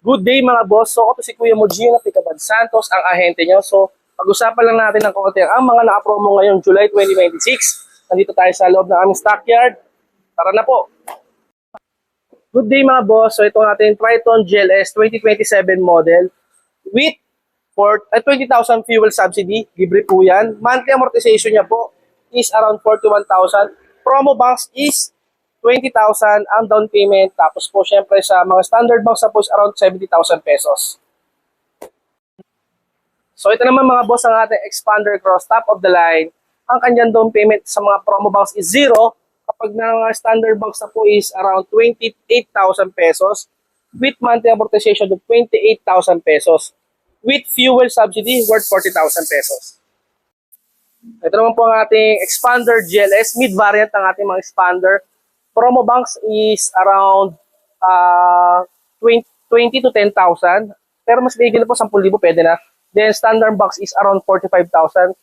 Good day mga boss. So ako si Kuya Mugio na Picabad Santos, ang ahente nyo. So pag-usapan lang natin ng konti ang mga naka-promo ngayong July 2026. Nandito tayo sa loob ng aming stockyard. Tara na po. Good day mga boss. So ito ang ating Triton GLS 2027 model with 20,000 fuel subsidy. Libre po yan. Monthly amortization niya po is around 41,000. Promo banks is 20,000 ang down payment. Tapos po syempre sa mga standard banks na po is around 70,000 pesos. So ito naman mga boss ang ating Expander Cross top of the line. Ang kanyang down payment sa mga promo banks is 0. Kapag na mga standard banks na po is around 28,000 pesos with monthly amortization of 28,000 pesos with fuel subsidy worth 40,000 pesos. Ito naman po ang ating Expander GLS mid variant ng ating mga Expander. Promo banks is around 20 to 10,000. Pero mas bigyan po 10,000 pwede na. Then standard banks is around 45,000.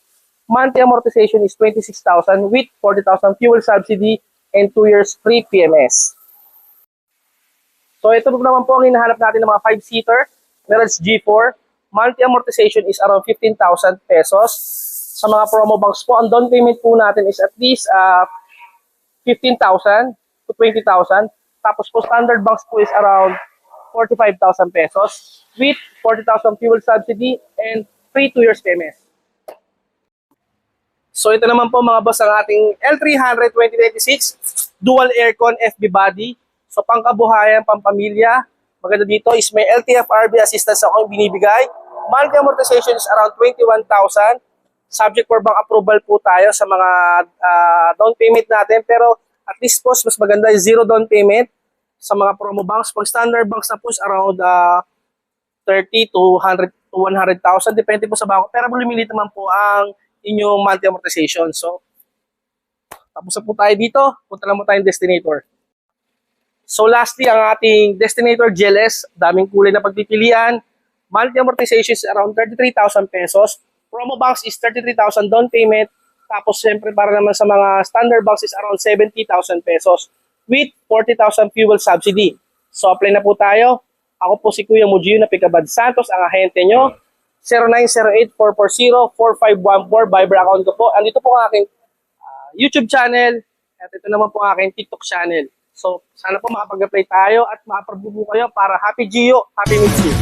Monthly amortization is 26,000 with 40,000 fuel subsidy and 2 years free PMS. So ito naman po ang hinahanap natin ng mga 5-seater. Meron G4. Monthly amortization is around 15,000 pesos. Sa mga promo banks po, ang down payment po natin is at least 15,000 to 20,000. Tapos po standard banks po is around 45,000 pesos with 40,000 fuel subsidy and free 2 years PMS. So ito naman po mga boss ang ating L300 2026 dual aircon FB body. So pangkabuhayan, pampamilya. Maganda dito is may LTFRB assistance ako yung binibigay. Monthly amortization is around 21,000. Subject for bank approval po tayo sa mga down payment natin. Pero at least po, mas maganda yung 0 down payment sa mga promo banks. Pag standard banks na po is around 30 to 100,000. Depende po sa banko. Pero lumilit naman po ang inyong monthly amortization. So, tapos na po tayo dito. Punta lang mo tayong Destinator. So lastly, ang ating Destinator GLS. Daming kulay na pagpipilian. Monthly amortization is around 33,000 pesos. Promo banks is 33,000 down payment. Tapos siyempre para naman sa mga standard banks is around 70,000 pesos with 40,000 fuel subsidy. So apply na po tayo. Ako po si Kuya Mugio na Picabad Santos, ang ahente nyo. 0908-440-4514 Viber account ko po. Andito po ang aking YouTube channel at ito naman po ang aking TikTok channel. So sana po makapag-apply tayo at makaparbubo kayo para Happy Gio, Happy Meets You.